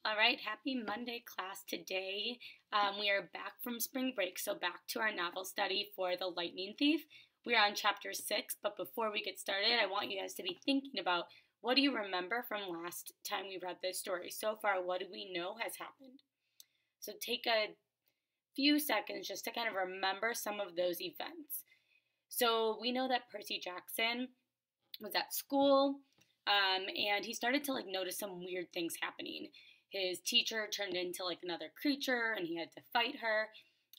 All right, happy Monday, class. Today we are back from spring break, so back to our novel study for The Lightning Thief. We are on chapter 6, but before we get started, I want you guys to be thinking about what do you remember from last time we read this story? So far, what do we know has happened? So take a few seconds just to kind of remember some of those events. So we know that Percy Jackson was at school, and he started to notice some weird things happening. His teacher turned into another creature, and he had to fight her.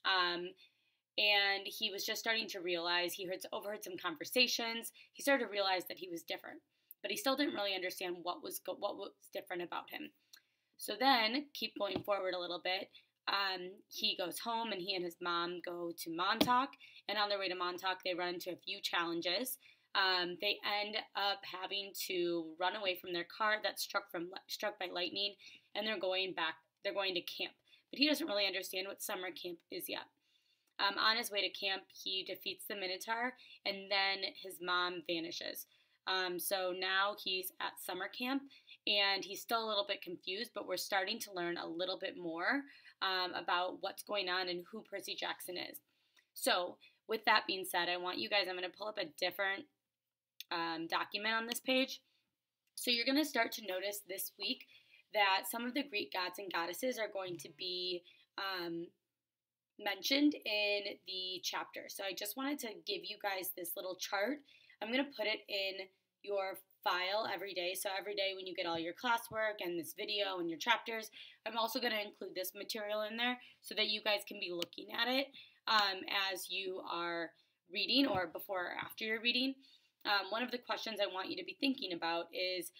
And he was just starting to realize, he overheard some conversations. He started to realize that he was different, but he still didn't really understand what was different about him. So then, keep going forward a little bit. He goes home, and he and his mom go to Montauk. And on their way to Montauk, they run into a few challenges. They end up having to run away from their car that's struck by lightning, and they're going to camp. But he doesn't really understand what summer camp is yet. On his way to camp, he defeats the Minotaur, and then his mom vanishes. So now he's at summer camp, and he's still a little bit confused, but we're starting to learn a little bit more about what's going on and who Percy Jackson is. So with that being said, I'm going to pull up a different document on this page. So you're going to start to notice this week that some of the Greek gods and goddesses are going to be mentioned in the chapter. So I just wanted to give you guys this little chart. I'm going to put it in your file every day. So every day when you get all your classwork and this video and your chapters, I'm also going to include this material in there so that you guys can be looking at it as you are reading or before or after you're reading. One of the questions I want you to be thinking about is,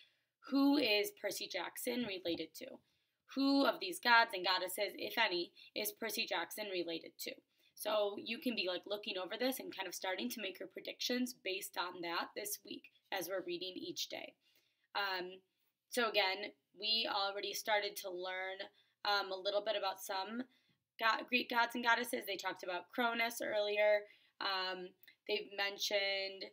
who is Percy Jackson related to? Who of these gods and goddesses, if any, is Percy Jackson related to? So you can be looking over this and kind of starting to make your predictions based on that this week as we're reading each day. So again, we already started to learn a little bit about some Greek gods and goddesses. They talked about Cronus earlier. They've mentioned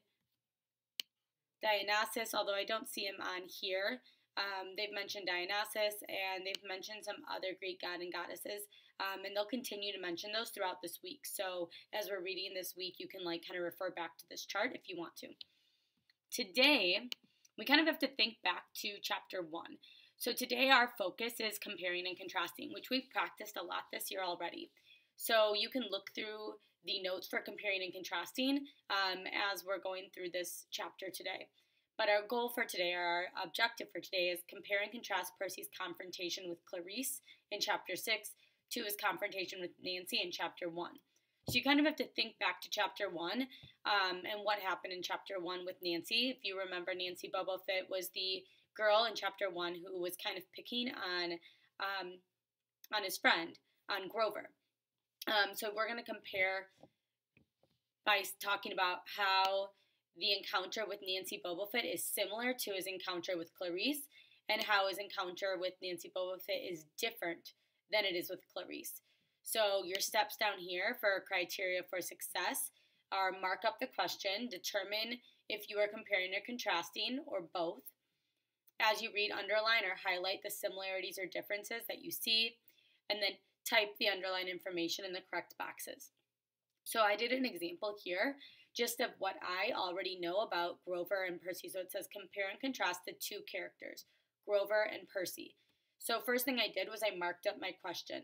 Dionysus, although I don't see him on here. They've mentioned Dionysus, and they've mentioned some other Greek god and goddesses, and they'll continue to mention those throughout this week. So as we're reading this week, you can kind of refer back to this chart if you want to. Today, we kind of have to think back to chapter 1. So today our focus is comparing and contrasting, which we've practiced a lot this year already. So you can look through the notes for comparing and contrasting as we're going through this chapter today. But our goal for today, or our objective for today, is compare and contrast Percy's confrontation with Clarisse in chapter 6 to his confrontation with Nancy in chapter 1. So you kind of have to think back to chapter 1 and what happened in chapter 1 with Nancy. If you remember, Nancy Bubblefoot was the girl in chapter 1 who was kind of picking on his friend, on Grover. So we're going to compare by talking about how the encounter with Nancy Bubblefoot is similar to his encounter with Clarisse, and how his encounter with Nancy Bubblefoot is different than it is with Clarisse. So your steps down here for criteria for success are: mark up the question, determine if you are comparing or contrasting, or both. As you read, underline or highlight the similarities or differences that you see, and then type the underlined information in the correct boxes. So I did an example here just of what I already know about Grover and Percy. So it says compare and contrast the two characters, Grover and Percy. So first thing I did was I marked up my question.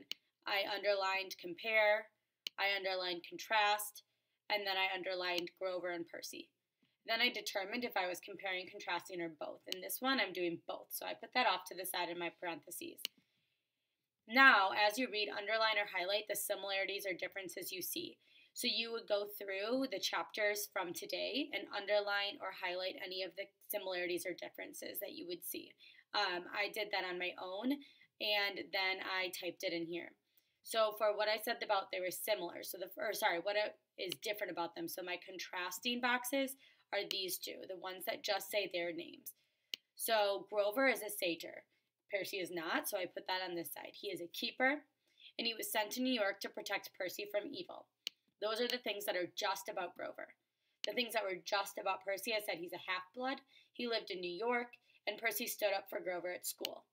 I underlined compare, I underlined contrast, and then I underlined Grover and Percy. Then I determined if I was comparing, contrasting, or both. In this one, I'm doing both. So I put that off to the side in my parentheses. Now, as you read, underline or highlight the similarities or differences you see. So you would go through the chapters from today and underline or highlight any of the similarities or differerences that you would see. I did that on my own, and then I typed it in here. So for what I said about they were similar, what is different about them. So my contrasting boxes are these two, the ones that just say their names. So Grover is a satyr. Percy is not, so I put that on this side. He is a keeper, and he was sent to New York to protect Percy from evil. Those are the things that are just about Grover. The things that were just about Percy, I said he's a half-blood. He lived in New York, and Percy stood up for Grover at school.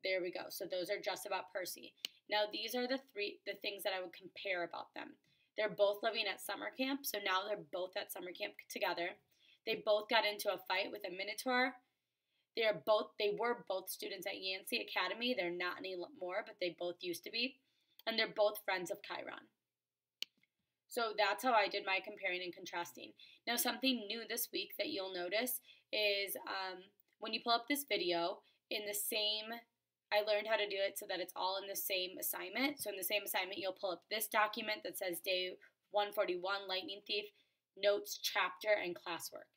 There we go. So those are just about Percy. Now these are the things that I would compare about them. They're both living at summer camp, so now they're both at summer camp together. They both got into a fight with a minotaur. They were both students at Yancey Academy. They're not anymore, but they both used to be. And they're both friends of Chiron. So that's how I did my comparing and contrasting. Now, something new this week that you'll notice is when you pull up this video, I learned how to do it so that it's all in the same assignment. So in the same assignment, you'll pull up this document that says Day 141, Lightning Thief, Notes, Chapter, and Classwork.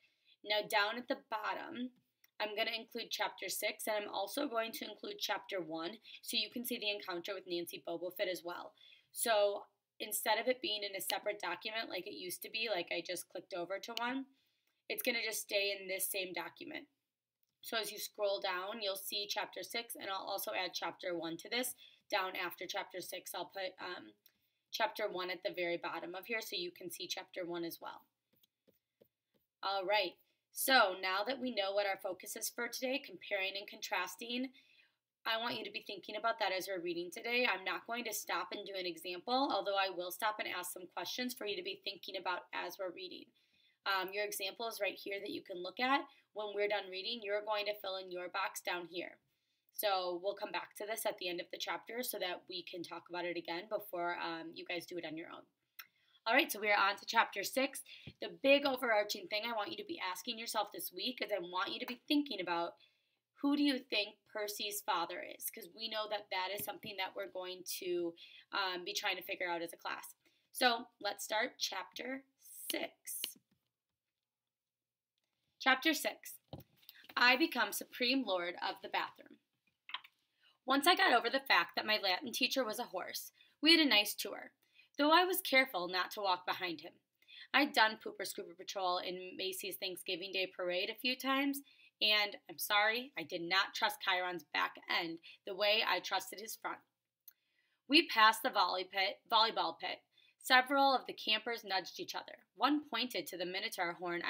Now, down at the bottom, I'm going to include Chapter 6, and I'm also going to include Chapter 1, so you can see the encounter with Nancy Bobofit as well. So instead of it being in a separate document like it used to be, like I just clicked over to one, it's going to just stay in this same document. So as you scroll down, you'll see Chapter 6, and I'll also add Chapter 1 to this. Down after Chapter 6, I'll put Chapter 1 at the very bottom of here so you can see Chapter 1 as well. All right, so now that we know what our focus is for today, comparing and contrasting, I want you to be thinking about that as we're reading today. I'm not going to stop and do an example, although I will stop and ask some questions for you to be thinking about as we're reading. Your example is right here that you can look at. When we're done reading, you're going to fill in your box down here. So we'll come back to this at the end of the chapter so that we can talk about it again before you guys do it on your own. All right, so we are on to Chapter 6. The big overarching thing I want you to be asking yourself this week is I want you to be thinking about, who do you think Percy's father is? Because we know that that is something that we're going to be trying to figure out as a class. So let's start Chapter 6. Chapter 6. I become supreme lord of the bathroom. Once I got over the fact that my Latin teacher was a horse, we had a nice tour, though I was careful not to walk behind him. I'd done Pooper Scooper Patrol in Macy's Thanksgiving Day Parade a few times, and I'm sorry, I did not trust Chiron's back end the way I trusted his front. We passed the volleyball pit. Several of the campers nudged each other. One pointed to the minotaur horn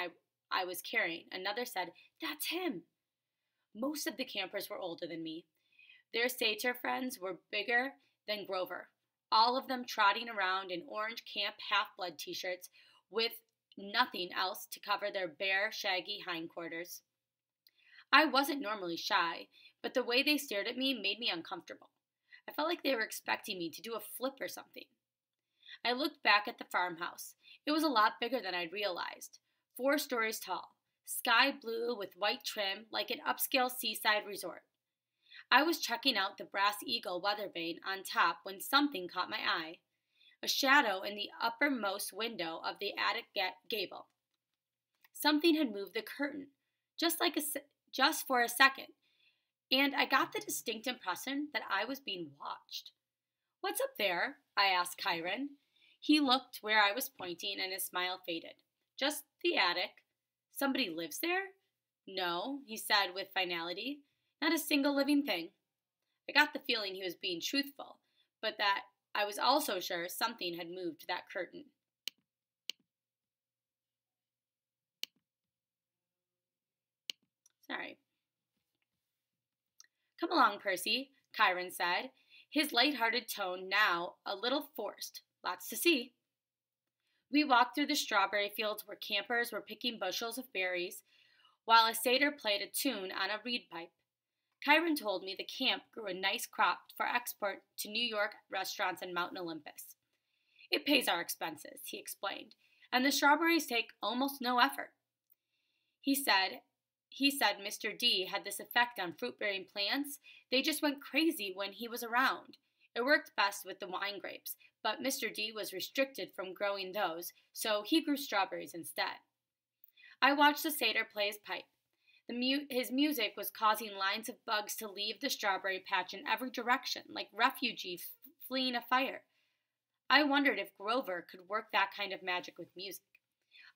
I was carrying. Another said, "That's him." Most of the campers were older than me. Their satyr friends were bigger than Grover, all of them trotting around in orange Camp Half-Blood t-shirts with nothing else to cover their bare, shaggy hindquarters. I wasn't normally shy, but the way they stared at me made me uncomfortable. I felt like they were expecting me to do a flip or something. I looked back at the farmhouse. It was a lot bigger than I'd realized. 4 stories tall, sky blue with white trim like an upscale seaside resort. I was checking out the Brass Eagle weather vane on top when something caught my eye. A shadow in the uppermost window of the attic gable. Something had moved the curtain, just for a second, and I got the distinct impression that I was being watched. "What's up there?" I asked Chiron. He looked where I was pointing and his smile faded. "Just the attic." "Somebody lives there?" "No," he said with finality. "Not a single living thing." I got the feeling he was being truthful, but that I was also sure something had moved that curtain. Sorry. "Come along, Percy," Chiron said, his light-hearted tone now a little forced. "Lots to see." We walked through the strawberry fields where campers were picking bushels of berries, while a satyr played a tune on a reed pipe. Chiron told me the camp grew a nice crop for export to New York restaurants and Mountain Olympus. "It pays our expenses," he explained, "and the strawberries take almost no effort." He said Mr. D had this effect on fruit-bearing plants. They just went crazy when he was around. It worked best with the wine grapes, but Mr. D was restricted from growing those, so he grew strawberries instead. I watched the satyr play his pipe. His music was causing lines of bugs to leave the strawberry patch in every direction, like refugees fleeing a fire. I wondered if Grover could work that kind of magic with music.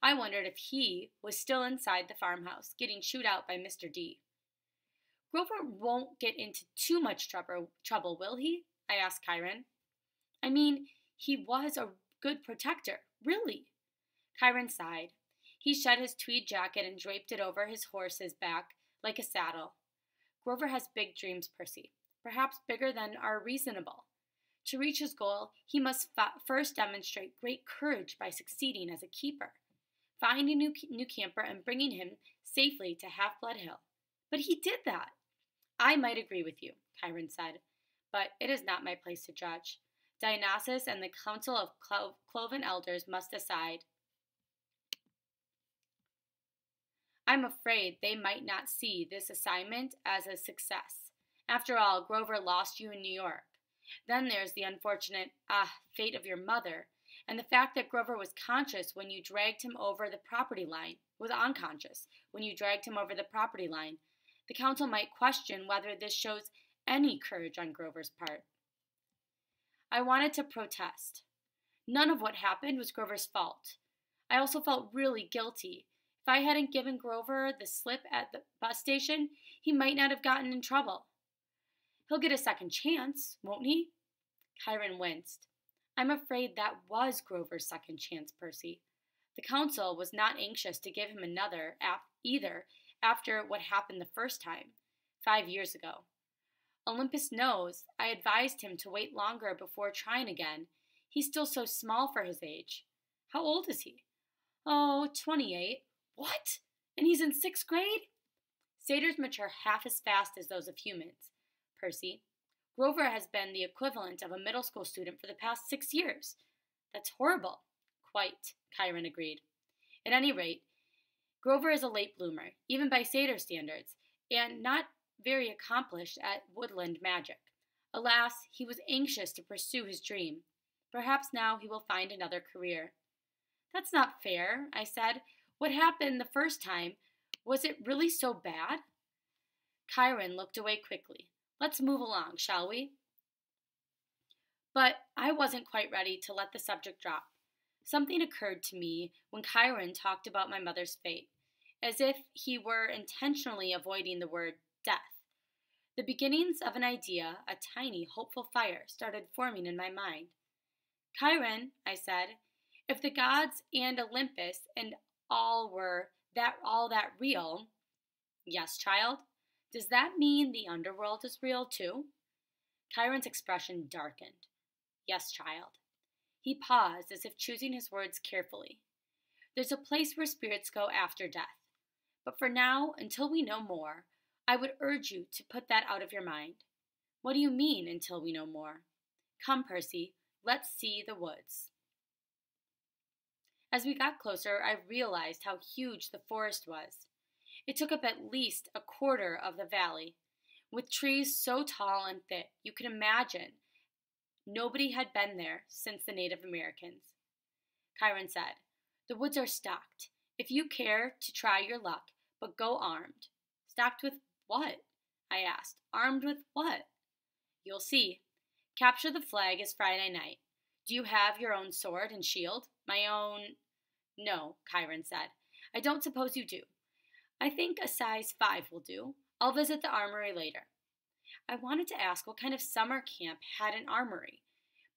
I wondered if he was still inside the farmhouse, getting chewed out by Mr. D. "Grover won't get into too much trouble, will he?" I asked Chiron. "I mean, he was a good protector, really." Chiron sighed. He shed his tweed jacket and draped it over his horse's back like a saddle. "Grover has big dreams, Percy. perhaps bigger than are reasonable. To reach his goal, he must first demonstrate great courage by succeeding as a keeper, finding a new camper and bringing him safely to Half Blood Hill. But he did that. I might agree with you, Chiron said, but it is not my place to judge. Dionysus and the Council of Cloven Elders must decide. I'm afraid they might not see this assignment as a success. After all, Grover lost you in New York. Then there's the unfortunate, fate of your mother, and the fact that Grover was conscious when you dragged him over the property line, was unconscious when you dragged him over the property line. The council might question whether this shows any courage on Grover's part. I wanted to protest. None of what happened was Grover's fault. I also felt really guilty. If I hadn't given Grover the slip at the bus station, he might not have gotten in trouble. He'll get a second chance, won't he? Chiron winced. I'm afraid that was Grover's second chance, Percy. The council was not anxious to give him another either after what happened the first time, 5 years ago. Olympus knows I advised him to wait longer before trying again. He's still so small for his age. How old is he? Oh, 28. What? And he's in 6th grade? Satyrs mature half as fast as those of humans, Percy. Grover has been the equivalent of a middle school student for the past 6 years. That's horrible. Quite, Chiron agreed. At any rate, Grover is a late bloomer, even by satyr standards, and not very accomplished at woodland magic. Alas, he was anxious to pursue his dream. Perhaps now he will find another career. That's not fair, I said. What happened the first time? Was it really so bad? Chiron looked away quickly. Let's move along, shall we? But I wasn't quite ready to let the subject drop. Something occurred to me when Chiron talked about my mother's fate, as if he were intentionally avoiding the word death. The beginnings of an idea, a tiny, hopeful fire, started forming in my mind. Chiron, I said, if the gods and Olympus and all that real, yes, child, does that mean the underworld is real too? Chiron's expression darkened. Yes, child. He paused as if choosing his words carefully. There's a place where spirits go after death. But for now, until we know more, I would urge you to put that out of your mind. What do you mean, until we know more? Come, Percy, let's see the woods. As we got closer, I realized how huge the forest was. It took up at least a quarter of the valley, with trees so tall and thick you could imagine nobody had been there since the Native Americans. Chiron said, the woods are stocked. If you care to try your luck, but go armed. Stocked with what? I asked. Armed with what? You'll see. Capture the flag is Friday night. Do you have your own sword and shield? My own... No, Chiron said. I don't suppose you do. I think a size 5 will do. I'll visit the armory later. I wanted to ask what kind of summer camp had an armory,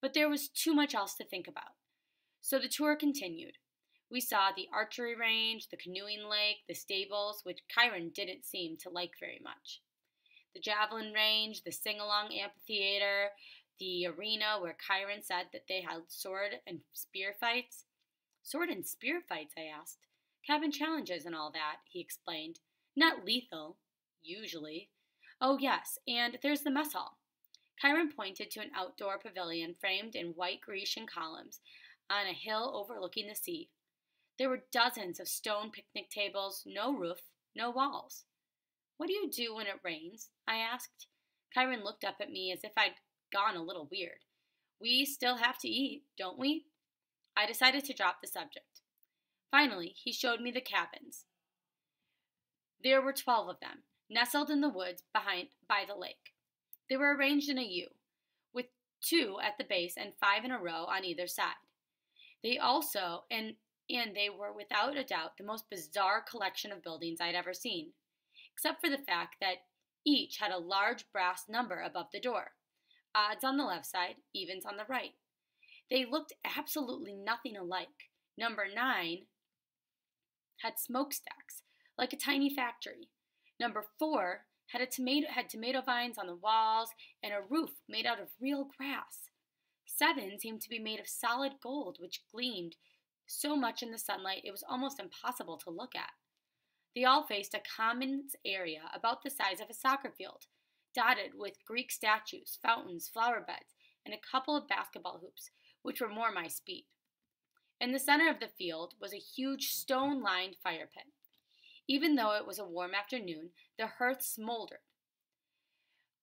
but there was too much else to think about. So the tour continued. We saw the archery range, the canoeing lake, the stables, which Chiron didn't seem to like very much, the javelin range, the sing-along amphitheater, the arena where Chiron said that they held sword and spear fights. Sword and spear fights, I asked. Cabin challenges and all that, he explained. Not lethal, usually. Oh, yes, and there's the mess hall. Chiron pointed to an outdoor pavilion framed in white Grecian columns on a hill overlooking the sea. There were dozens of stone picnic tables, no roof, no walls. What do you do when it rains? I asked. Chiron looked up at me as if I'd gone a little weird. We still have to eat, don't we? I decided to drop the subject. Finally, he showed me the cabins. There were 12 of them, nestled in the woods by the lake. They were arranged in a U, with 2 at the base and 5 in a row on either side. They were without a doubt the most bizarre collection of buildings I'd ever seen, except for the fact that each had a large brass number above the door, odds on the left side, evens on the right. They looked absolutely nothing alike. Number 9 had smokestacks, like a tiny factory. Number 4 had tomato vines on the walls and a roof made out of real grass. 7 seemed to be made of solid gold, which gleamed so much in the sunlight it was almost impossible to look at. They all faced a common area about the size of a soccer field, dotted with Greek statues, fountains, flower beds, and a couple of basketball hoops, which were more my speed. In the center of the field was a huge stone lined fire pit. Even though it was a warm afternoon, the hearth smoldered.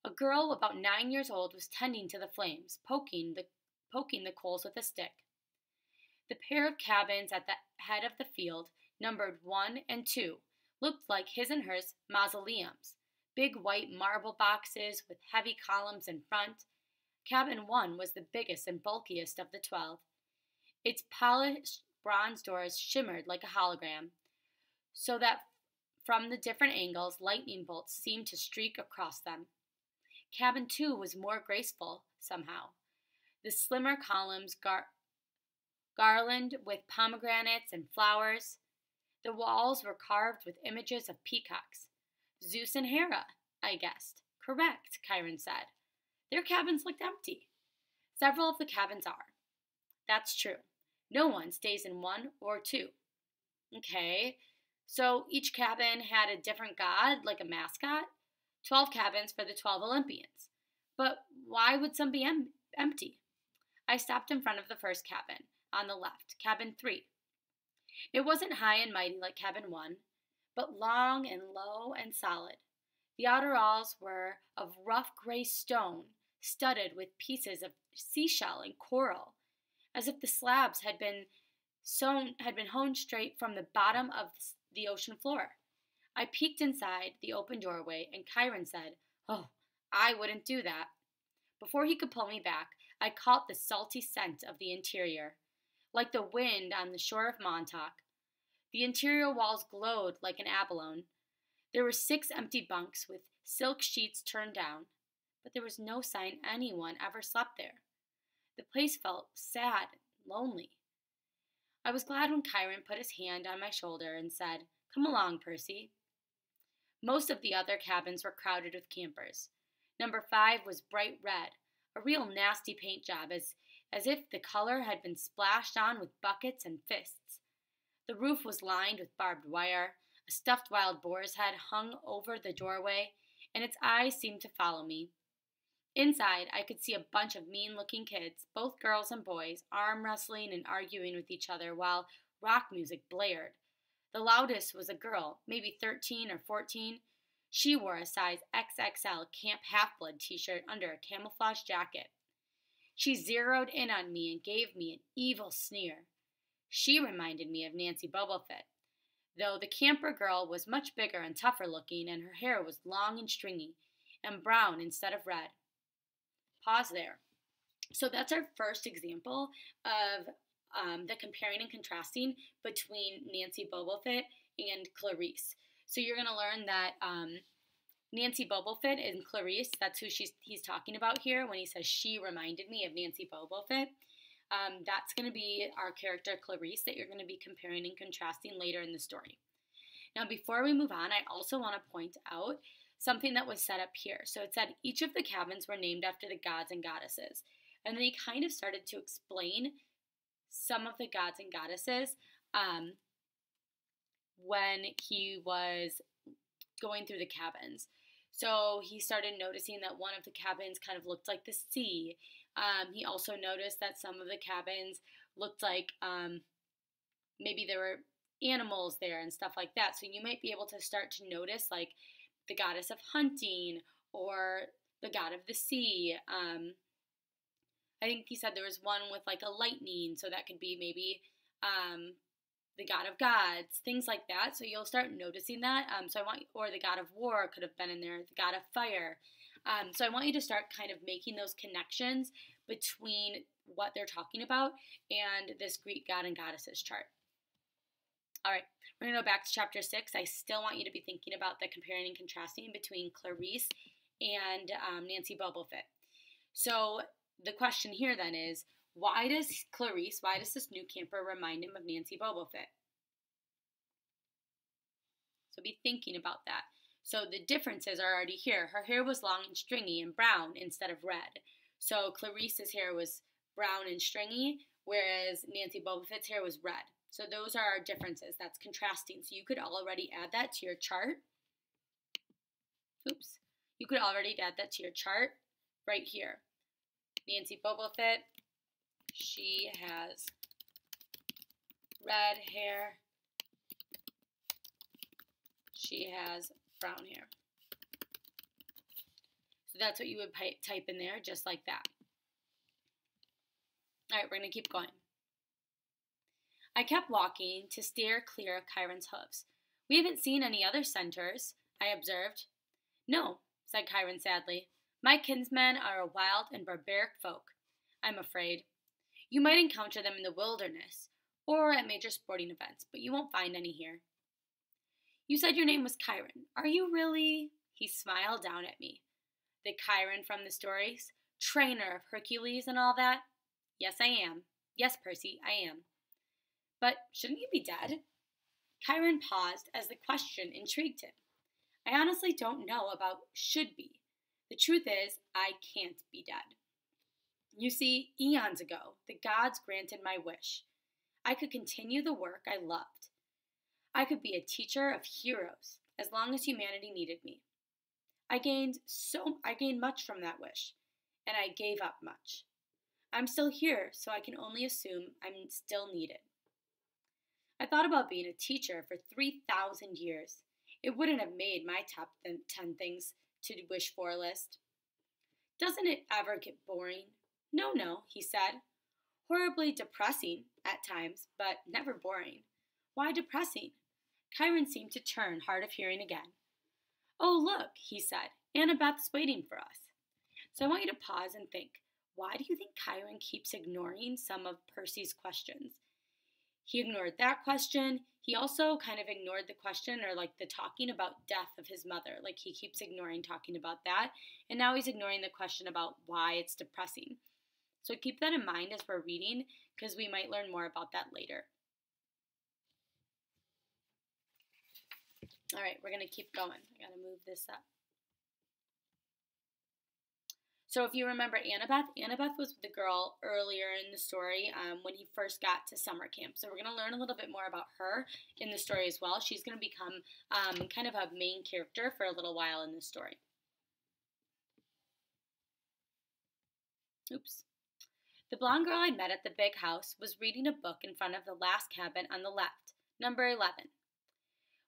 A girl about 9 years old was tending to the flames, poking the coals with a stick. The pair of cabins at the head of the field, numbered 1 and 2, looked like his and hers mausoleums, big white marble boxes with heavy columns in front. Cabin 1 was the biggest and bulkiest of the 12. Its polished bronze doors shimmered like a hologram, so that from the different angles lightning bolts seemed to streak across them. Cabin 2 was more graceful, somehow. The slimmer columns garlanded with pomegranates and flowers. The walls were carved with images of peacocks. Zeus and Hera, I guessed. Correct, Chiron said. Their cabins looked empty. Several of the cabins are. That's true. No one stays in 1 or 2. Okay, so each cabin had a different god, like a mascot. 12 cabins for the 12 Olympians. But why would some be empty? I stopped in front of the first cabin, on the left, cabin 3. It wasn't high and mighty like cabin 1, but long and low and solid. The outer walls were of rough gray stone, studded with pieces of seashell and coral, as if the slabs had been honed straight from the bottom of the ocean floor. I peeked inside the open doorway, and Chiron said, "Oh, I wouldn't do that." Before he could pull me back, I caught the salty scent of the interior, like the wind on the shore of Montauk. The interior walls glowed like an abalone. There were 6 empty bunks with silk sheets turned down, but there was no sign anyone ever slept there. The place felt sad and lonely. I was glad when Chiron put his hand on my shoulder and said, "Come along, Percy." Most of the other cabins were crowded with campers. Number 5 was bright red, a real nasty paint job, as if the color had been splashed on with buckets and fists. The roof was lined with barbed wire, a stuffed wild boar's head hung over the doorway, and its eyes seemed to follow me. Inside, I could see a bunch of mean-looking kids, both girls and boys, arm wrestling and arguing with each other while rock music blared. The loudest was a girl, maybe 13 or 14. She wore a size XXL Camp Half-Blood t-shirt under a camouflage jacket. She zeroed in on me and gave me an evil sneer. She reminded me of Nancy Bobofit, though the camper girl was much bigger and tougher looking, and her hair was long and stringy, and brown instead of red. Pause there. So that's our first example of the comparing and contrasting between Nancy Bobofit and Clarice. So you're going to learn that Nancy Bobofit and Clarice, that's who he's talking about here when he says she reminded me of Nancy Bobofit. That's going to be our character Clarice that you're going to be comparing and contrasting later in the story. Now, before we move on, I also want to point out something that was set up here. So it said each of the cabins were named after the gods and goddesses. And then he kind of started to explain some of the gods and goddesses when he was going through the cabins. So he started noticing that one of the cabins kind of looked like the sea. He also noticed that some of the cabins looked like maybe there were animals there and stuff like that. So you might be able to start to notice like the goddess of hunting or the god of the sea. I think he said there was one with like a lightning, so that could be maybe the god of gods, things like that. So you'll start noticing that. Or the god of war could have been in there, the god of fire. So I want you to start kind of making those connections between what they're talking about and this Greek god and goddesses chart. All right, we're going to go back to chapter 6. I still want you to be thinking about the comparing and contrasting between Clarice and Nancy Bobofit. So the question here then is, why does this new camper remind him of Nancy Bobofit? So be thinking about that. So the differences are already here. Her hair was long and stringy and brown instead of red. So Clarice's hair was brown and stringy, whereas Nancy Bobofit's hair was red. So those are our differences. That's contrasting. So you could already add that to your chart. Oops. You could already add that to your chart right here. Nancy Bobofit, she has red hair. She has brown hair. So that's what you would type in there, just like that. All right, we're going to keep going. I kept walking to steer clear of Chiron's hooves. We haven't seen any other centaurs, I observed. No, said Chiron sadly. My kinsmen are a wild and barbaric folk, I'm afraid. You might encounter them in the wilderness or at major sporting events, but you won't find any here. You said your name was Chiron. Are you really? He smiled down at me. The Chiron from the stories? Trainer of Hercules and all that? Yes, I am. Yes, Percy, I am. But shouldn't you be dead? Chiron paused as the question intrigued him. I honestly don't know about should be. The truth is, I can't be dead. You see, eons ago, the gods granted my wish. I could continue the work I loved. I could be a teacher of heroes as long as humanity needed me. I gained much from that wish, and I gave up much. I'm still here, so I can only assume I'm still needed. I thought about being a teacher for 3,000 years. It wouldn't have made my top 10 things to wish for list. Doesn't it ever get boring? No, he said. Horribly depressing at times, but never boring. Why depressing? Chiron seemed to turn, hard of hearing again. Oh, look, he said. Annabeth's waiting for us. So I want you to pause and think. Why do you think Chiron keeps ignoring some of Percy's questions? He ignored that question. He also kind of ignored the question or like the talking about death of his mother. Like he keeps ignoring talking about that. And now he's ignoring the question about why it's depressing. So keep that in mind as we're reading because we might learn more about that later. All right, we're going to keep going. I got to move this up. So if you remember Annabeth was the girl earlier in the story when he first got to summer camp. So we're going to learn a little bit more about her in the story as well. She's going to become kind of a main character for a little while in the story. Oops. The blonde girl I met at the big house was reading a book in front of the last cabin on the left, number 11.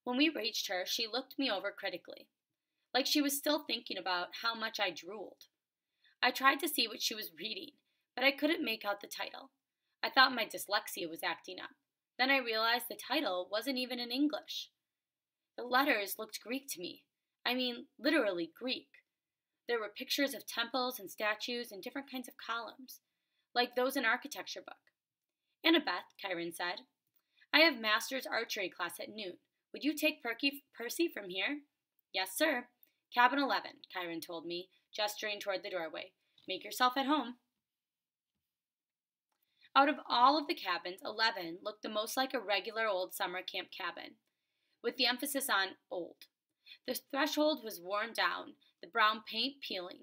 When we reached her, she looked me over critically, like she was still thinking about how much I drooled. I tried to see what she was reading, but I couldn't make out the title. I thought my dyslexia was acting up. Then I realized the title wasn't even in English. The letters looked Greek to me. I mean, literally Greek. There were pictures of temples and statues and different kinds of columns, like those in architecture book. Annabeth, Chiron said, I have master's archery class at noon. Would you take Percy from here? Yes, sir. Cabin 11, Chiron told me, gesturing toward the doorway. Make yourself at home. Out of all of the cabins, 11 looked the most like a regular old summer camp cabin, with the emphasis on old. The threshold was worn down, the brown paint peeling.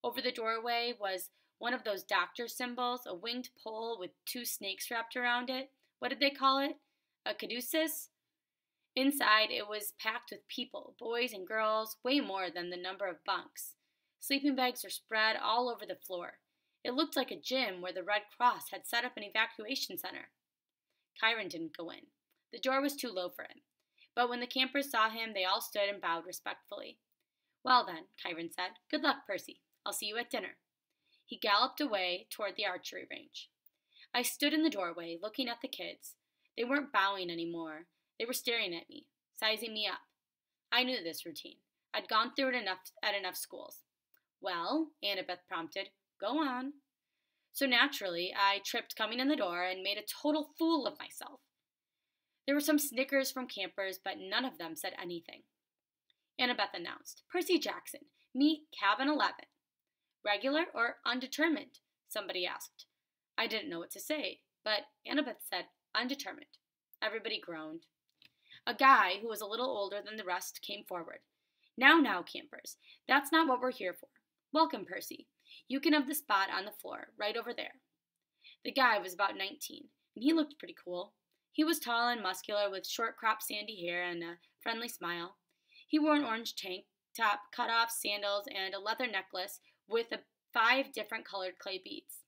Over the doorway was one of those doctor symbols, a winged pole with 2 snakes wrapped around it. What did they call it? A caduceus? Inside, it was packed with people, boys and girls, way more than the number of bunks. Sleeping bags were spread all over the floor. It looked like a gym where the Red Cross had set up an evacuation center. Chiron didn't go in. The door was too low for him. But when the campers saw him, they all stood and bowed respectfully. Well then, Chiron said, good luck, Percy. I'll see you at dinner. He galloped away toward the archery range. I stood in the doorway, looking at the kids. They weren't bowing anymore. They were staring at me, sizing me up. I knew this routine. I'd gone through it at enough schools. Well, Annabeth prompted, go on. So naturally, I tripped coming in the door and made a total fool of myself. There were some snickers from campers, but none of them said anything. Annabeth announced, Percy Jackson, meet Cabin 11. Regular or undetermined? Somebody asked. I didn't know what to say, but Annabeth said, undetermined. Everybody groaned. A guy who was a little older than the rest came forward. Now, campers, that's not what we're here for. Welcome, Percy. You can have the spot on the floor, right over there. The guy was about 19, and he looked pretty cool. He was tall and muscular with short cropped sandy hair and a friendly smile. He wore an orange tank top, cut off sandals, and a leather necklace with 5 different colored clay beads.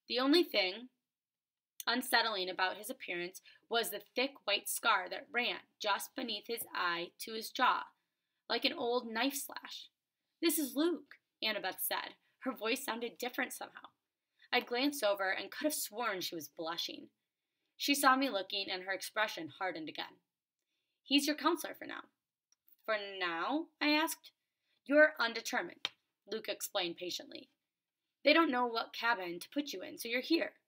The only thing unsettling about his appearance was the thick white scar that ran just beneath his eye to his jaw, like an old knife slash. "This is Luke," Annabeth said. Her voice sounded different somehow. I glanced over and could have sworn she was blushing. She saw me looking, and her expression hardened again. "He's your counselor for now." "For now?" I asked. "You're undetermined," Luke explained patiently. "They don't know what cabin to put you in, so you're here.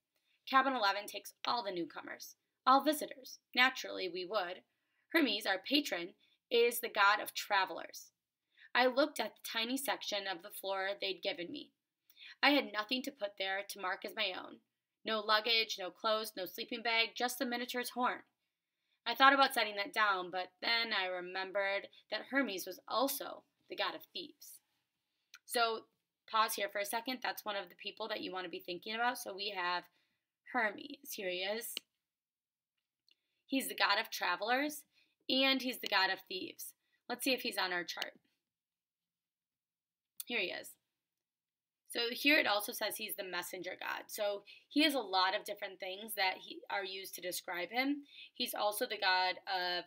Cabin 11 takes all the newcomers, all visitors. Naturally, we would. Hermes, our patron, is the god of travelers." I looked at the tiny section of the floor they'd given me. I had nothing to put there to mark as my own. No luggage, no clothes, no sleeping bag, just the Minotaur's horn. I thought about setting that down, but then I remembered that Hermes was also the god of thieves. So, pause here for a second. That's one of the people that you want to be thinking about. So we have Hermes. Here he is. He's the god of travelers, and he's the god of thieves. Let's see if he's on our chart. Here he is. So here it also says he's the messenger god. So he has a lot of different things that are used to describe him. He's also the god of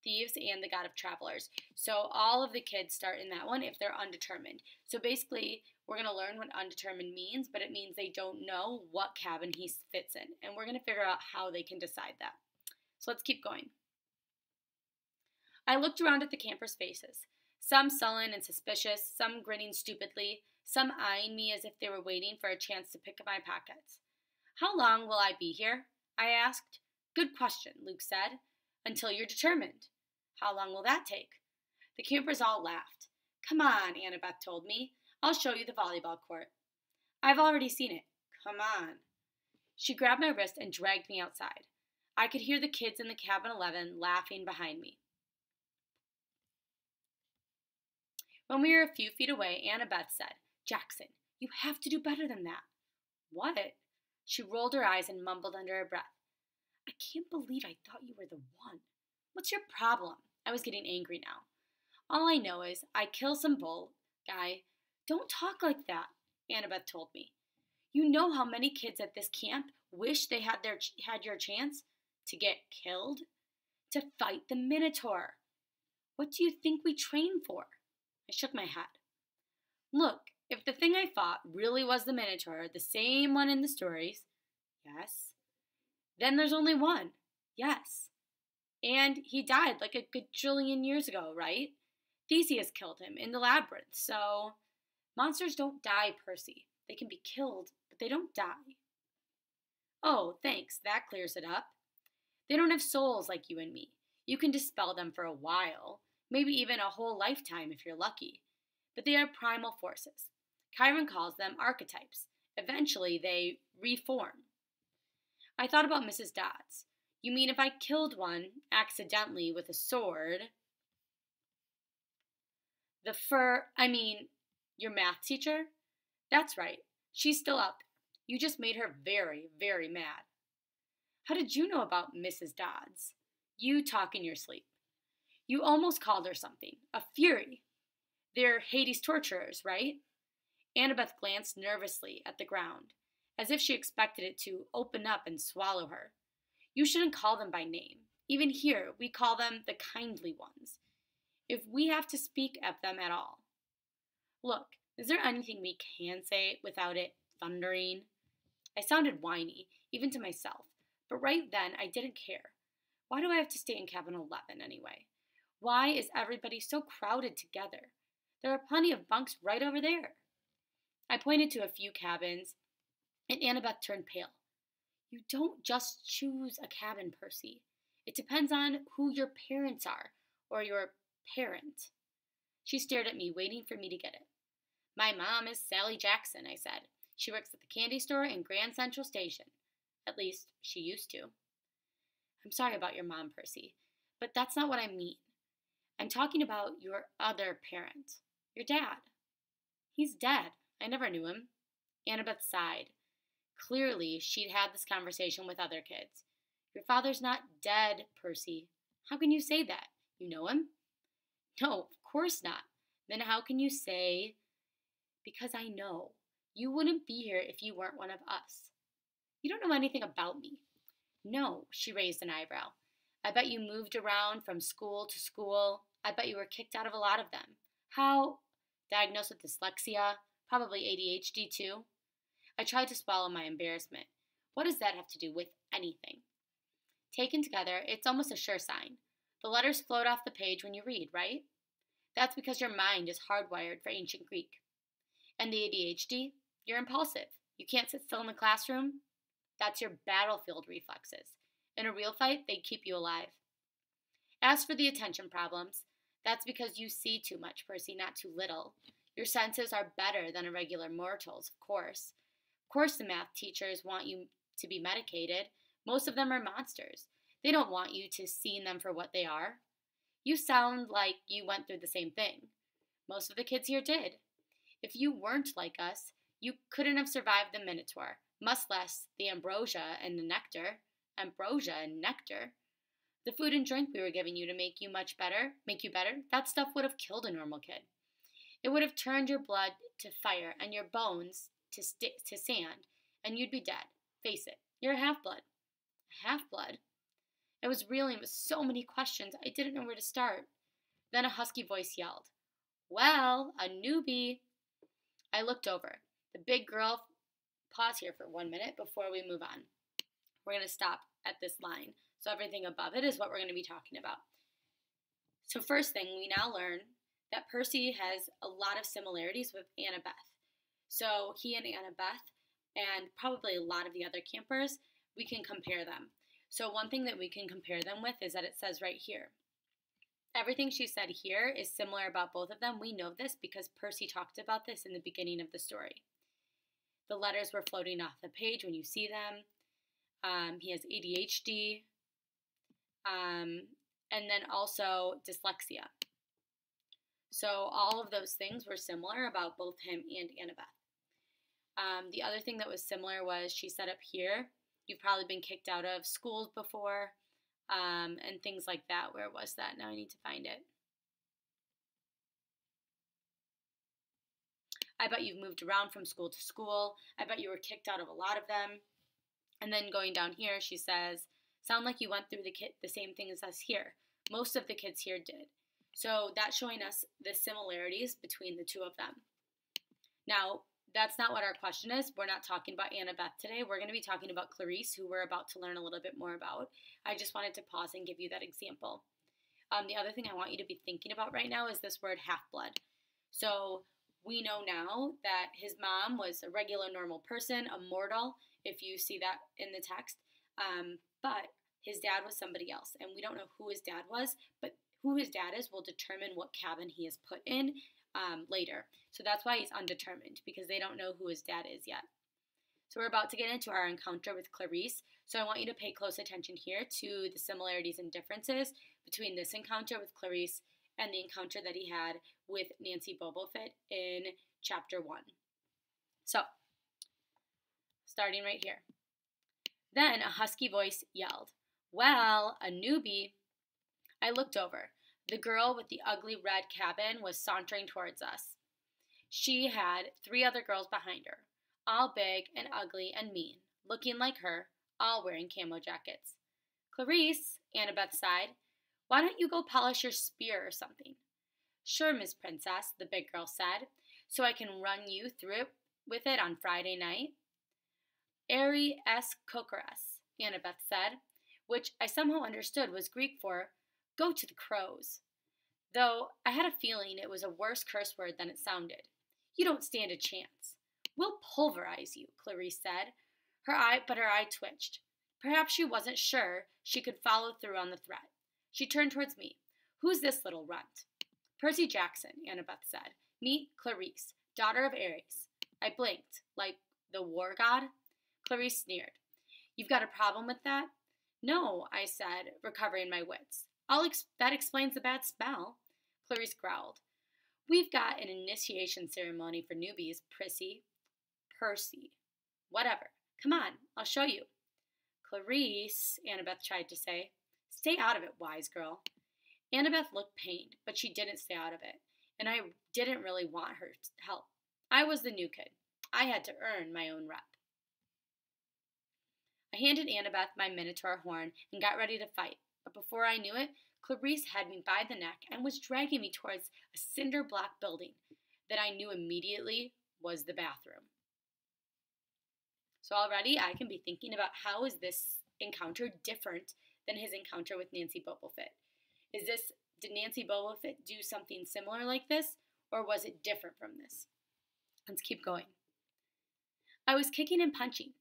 thieves and the god of travelers. So all of the kids start in that one if they're undetermined. So basically, we're going to learn what undetermined means, but it means they don't know what cabin he fits in. And we're going to figure out how they can decide that. So let's keep going. I looked around at the campers' faces. Some sullen and suspicious, some grinning stupidly, some eyeing me as if they were waiting for a chance to pick my pockets. "How long will I be here?" I asked. "Good question," Luke said. "Until you're determined." "How long will that take?" The campers all laughed. "Come on," Annabeth told me. "I'll show you the volleyball court." "I've already seen it. Come on." She grabbed my wrist and dragged me outside. I could hear the kids in the cabin 11 laughing behind me. When we were a few feet away, Annabeth said, "Jackson, you have to do better than that." "What?" She rolled her eyes and mumbled under her breath. "I can't believe I thought you were the one. What's your problem?" I was getting angry now. "All I know is I kill some bull guy." "Don't talk like that," Annabeth told me. "You know how many kids at this camp wish they had your chance to get killed, to fight the Minotaur. What do you think we train for?" I shook my head. "Look, if the thing I fought really was the Minotaur, the same one in the stories, yes. Then there's only one, yes. And he died like a gajillion years ago, right? Theseus killed him in the labyrinth, so monsters don't die, Percy. They can be killed, but they don't die." "Oh, thanks, that clears it up. They don't have souls like you and me. You can dispel them for a while, maybe even a whole lifetime if you're lucky. But they are primal forces. Chiron calls them archetypes. Eventually, they reform." I thought about Mrs. Dodds. "You mean if I killed one accidentally with a sword?" Your math teacher?" "That's right. She's still out there. You just made her very, very mad." "How did you know about Mrs. Dodds?" "You talk in your sleep. You almost called her something. A fury. They're Hades torturers, right?" Annabeth glanced nervously at the ground, as if she expected it to open up and swallow her. "You shouldn't call them by name. Even here, we call them the kindly ones, if we have to speak of them at all. Look, is there anything we can say without it thundering?" I sounded whiny, even to myself, but right then I didn't care. Why do I have to stay in cabin 11 anyway? Why is everybody so crowded together? There are plenty of bunks right over there. I pointed to a few cabins, and Annabeth turned pale. "You don't just choose a cabin, Percy. It depends on who your parents are, or your parent." She stared at me, waiting for me to get it. "My mom is Sally Jackson," I said. "She works at the candy store in Grand Central Station. At least, she used to." "I'm sorry about your mom, Percy, but that's not what I mean. I'm talking about your other parent, your dad. He's dead. I never knew him. Annabeth sighed. Clearly, she'd had this conversation with other kids. Your father's not dead, Percy. How can you say that? You know him? No, of course not. Then how can you say, because I know. You wouldn't be here if you weren't one of us. You don't know anything about me. No, she raised an eyebrow. I bet you moved around from school to school. I bet you were kicked out of a lot of them. How? Diagnosed with dyslexia, probably ADHD too. I tried to swallow my embarrassment. What does that have to do with anything? Taken together, it's almost a sure sign. The letters float off the page when you read, right? That's because your mind is hardwired for ancient Greek. And the ADHD? You're impulsive. You can't sit still in the classroom? That's your battlefield reflexes. In a real fight, they keep you alive. As for the attention problems, that's because you see too much, Percy, not too little. Your senses are better than a regular mortal's, of course. Of course the math teachers want you to be medicated. Most of them are monsters. They don't want you to see them for what they are. You sound like you went through the same thing. Most of the kids here did. If you weren't like us, you couldn't have survived the Minotaur, much less the ambrosia and the nectar. Ambrosia and nectar. The food and drink we were giving you to make you better, that stuff would have killed a normal kid. It would have turned your blood to fire and your bones to sand, and you'd be dead. Face it, you're a half-blood. A half-blood? I was reeling with so many questions, I didn't know where to start. Then a husky voice yelled, Well, a newbie. I looked over. The big girl, pause here for 1 minute before we move on. We're going to stop at this line. So everything above it is what we're going to be talking about. So first thing, we now learn that Percy has a lot of similarities with Annabeth. So he and Annabeth, and probably a lot of the other campers, we can compare them. So one thing that we can compare them with is that it says right here. Everything she said here is similar about both of them. We know this because Percy talked about this in the beginning of the story. The letters were floating off the page when you see them. He has ADHD, and then also dyslexia. So all of those things were similar about both him and Annabeth. The other thing that was similar was she said up here, you've probably been kicked out of schools before, and things like that. Where was that? Now I need to find it. I bet you've moved around from school to school. I bet you were kicked out of a lot of them. And then going down here, she says, sound like you went through the same thing as us here. Most of the kids here did. So that's showing us the similarities between the two of them. Now, that's not what our question is. We're not talking about Annabeth today. We're going to be talking about Clarice, who we're about to learn a little bit more about. I just wanted to pause and give you that example. The other thing I want you to be thinking about right now is this word half-blood. So we know now that his mom was a regular, normal person, a mortal, if you see that in the text. But his dad was somebody else, and we don't know who his dad was, but who his dad is will determine what cabin he is put in later. So that's why he's undetermined, because they don't know who his dad is yet. So we're about to get into our encounter with Clarice, so I want you to pay close attention here to the similarities and differences between this encounter with Clarice and the encounter that he had with Nancy Bobofit in chapter 1. So, starting right here. Then a husky voice yelled, Well, a newbie. I looked over. The girl with the ugly red cabin was sauntering towards us. She had 3 other girls behind her, all big and ugly and mean, looking like her, all wearing camo jackets. Clarice, Annabeth sighed, why don't you go polish your spear or something? Sure, Miss Princess, the big girl said, so I can run you through it with it on Friday night. Eri es kokoras, Annabeth said, which I somehow understood was Greek for go to the crows. Though I had a feeling it was a worse curse word than it sounded. You don't stand a chance. We'll pulverize you, Clarice said. Her eye twitched. Perhaps she wasn't sure she could follow through on the threat. She turned towards me. Who's this little runt? Percy Jackson, Annabeth said. Meet Clarice, daughter of Ares. I blinked, like the war god. Clarice sneered. You've got a problem with that? No, I said, recovering my wits. That explains the bad spell. Clarice growled. We've got an initiation ceremony for newbies, Percy. Whatever. Come on, I'll show you. Clarice, Annabeth tried to say. Stay out of it, wise girl. Annabeth looked pained, but she didn't stay out of it, and I didn't really want her help. I was the new kid. I had to earn my own rep. I handed Annabeth my Minotaur horn and got ready to fight, but before I knew it, Clarice had me by the neck and was dragging me towards a cinder block building that I knew immediately was the bathroom. So already I can be thinking about how is this encounter different than his encounter with Nancy Bobofit. Did Nancy Bobofit do something similar like this, or was it different from this? Let's keep going. I was kicking and punching.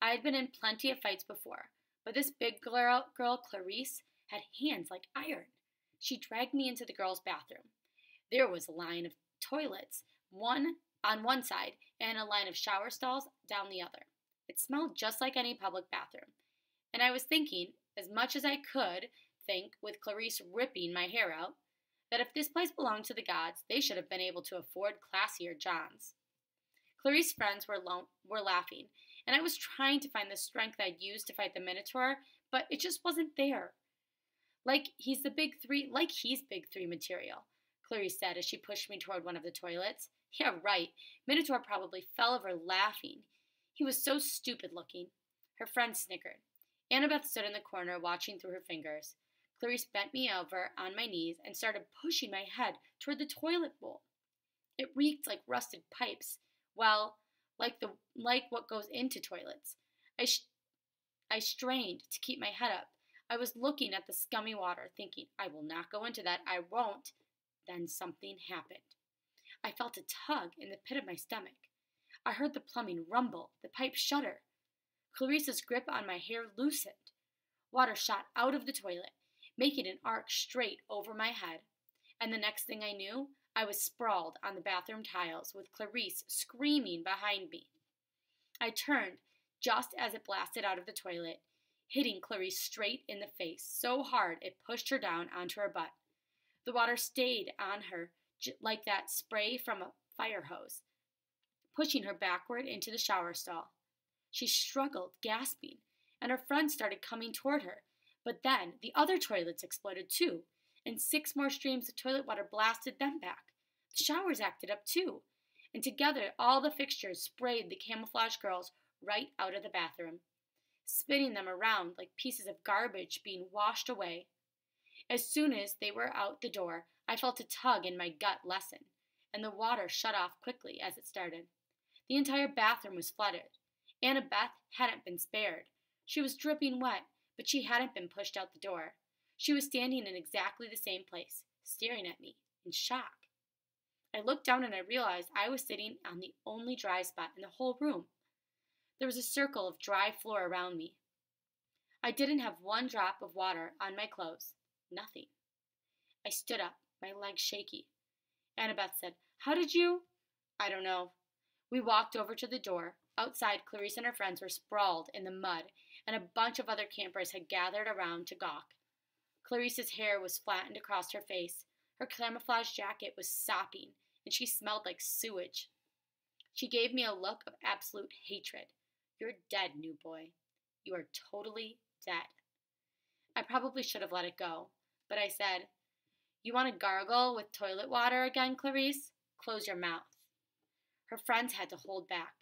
I had been in plenty of fights before, but this big girl, Clarice, had hands like iron. She dragged me into the girls' bathroom. There was a line of toilets, one on one side, and a line of shower stalls down the other. It smelled just like any public bathroom, and I was thinking, as much as I could think with Clarice ripping my hair out, that if this place belonged to the gods, they should have been able to afford classier Johns. Clarice's friends were laughing, and I was trying to find the strength I'd used to fight the Minotaur, but it just wasn't there. Like he's big three material, Clarice said as she pushed me toward one of the toilets. Yeah, right. Minotaur probably fell over laughing. He was so stupid looking. Her friend snickered. Annabeth stood in the corner watching through her fingers. Clarice bent me over on my knees and started pushing my head toward the toilet bowl. It reeked like rusted pipes. Well, like what goes into toilets. I strained to keep my head up. I was looking at the scummy water, thinking, I will not go into that, I won't. Then something happened. I felt a tug in the pit of my stomach. I heard the plumbing rumble, the pipe shudder. Clarice's grip on my hair loosened. Water shot out of the toilet, making an arc straight over my head. And the next thing I knew, I was sprawled on the bathroom tiles with Clarice screaming behind me. I turned just as it blasted out of the toilet, hitting Clarice straight in the face so hard it pushed her down onto her butt. The water stayed on her like that spray from a fire hose, pushing her backward into the shower stall. She struggled, gasping, and her friends started coming toward her. But then the other toilets exploded too, and 6 more streams of toilet water blasted them back. The showers acted up too, and together all the fixtures sprayed the camouflage girls right out of the bathroom, spinning them around like pieces of garbage being washed away. As soon as they were out the door, I felt a tug in my gut lessen, and the water shut off quickly as it started. The entire bathroom was flooded. Annabeth hadn't been spared. She was dripping wet, but she hadn't been pushed out the door. She was standing in exactly the same place, staring at me, in shock. I looked down and I realized I was sitting on the only dry spot in the whole room. There was a circle of dry floor around me. I didn't have one drop of water on my clothes. Nothing. I stood up, my legs shaky. Annabeth said, How did you? I don't know. We walked over to the door. Outside, Clarice and her friends were sprawled in the mud, and a bunch of other campers had gathered around to gawk. Clarice's hair was flattened across her face. Her camouflage jacket was sopping, and she smelled like sewage. She gave me a look of absolute hatred. You're dead, new boy. You are totally dead. I probably should have let it go, but I said, You want to gargle with toilet water again, Clarice? Close your mouth. Her friends had to hold back.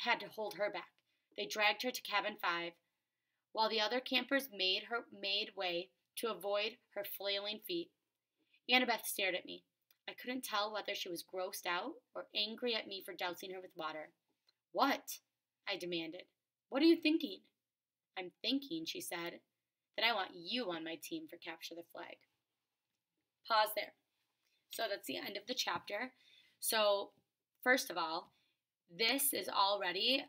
Had to hold her back. They dragged her to cabin 5, while the other campers made way to avoid her flailing feet. Annabeth stared at me. I couldn't tell whether she was grossed out or angry at me for dousing her with water. What? I demanded. What are you thinking? I'm thinking, she said, that I want you on my team for Capture the Flag. Pause there. So that's the end of the chapter. So, first of all, this is already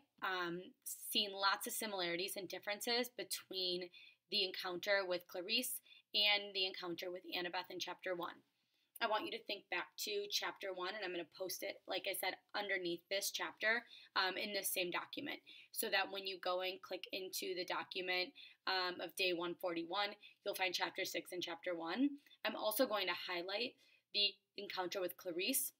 seeing lots of similarities and differences between the encounter with Clarice and the encounter with Annabeth in chapter 1. I want you to think back to chapter 1, and I'm going to post it, like I said, underneath this chapter in this same document, so that when you go and click into the document of day 141, you'll find chapter 6 and chapter 1. I'm also going to highlight the encounter with Clarice,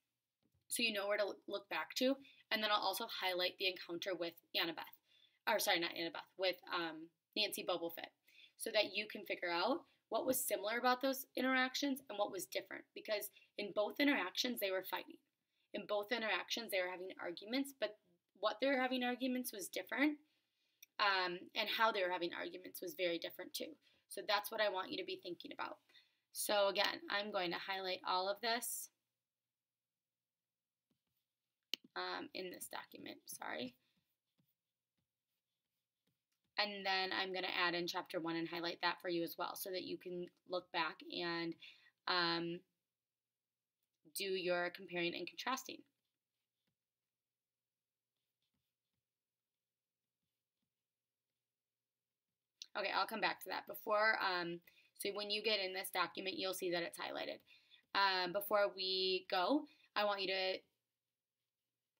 so you know where to look back to, and then I'll also highlight the encounter with Annabeth, or sorry, not Annabeth, with Nancy Bobofit, so that you can figure out what was similar about those interactions and what was different, because in both interactions they were fighting. In both interactions they were having arguments, but what they were having arguments was different, and how they were having arguments was very different too. So that's what I want you to be thinking about. So again, I'm going to highlight all of this in this document, sorry. And then I'm going to add in chapter 1 and highlight that for you as well, so that you can look back and do your comparing and contrasting. Okay, I'll come back to that. Before, so when you get in this document, you'll see that it's highlighted. Before we go, I want you to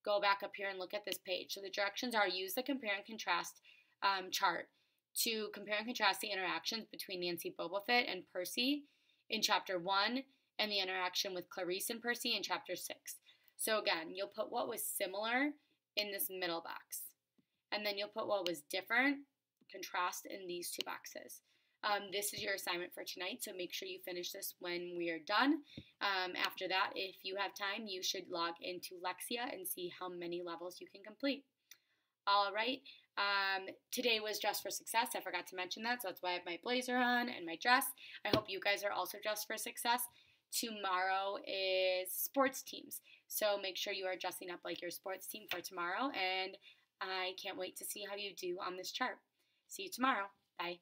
go back up here and look at this page. So the directions are: use the compare and contrast chart to compare and contrast the interactions between Nancy Bobofit and Percy in chapter 1 and the interaction with Clarice and Percy in chapter 6. So again, you'll put what was similar in this middle box, and then you'll put what was different, contrast, in these two boxes. This is your assignment for tonight, so make sure you finish this when we are done. After that, if you have time, you should log into Lexia and see how many levels you can complete. All right, today was Dress for Success. I forgot to mention that, so that's why I have my blazer on and my dress. I hope you guys are also dressed for success. Tomorrow is sports teams, so make sure you are dressing up like your sports team for tomorrow, and I can't wait to see how you do on this chart. See you tomorrow. Bye.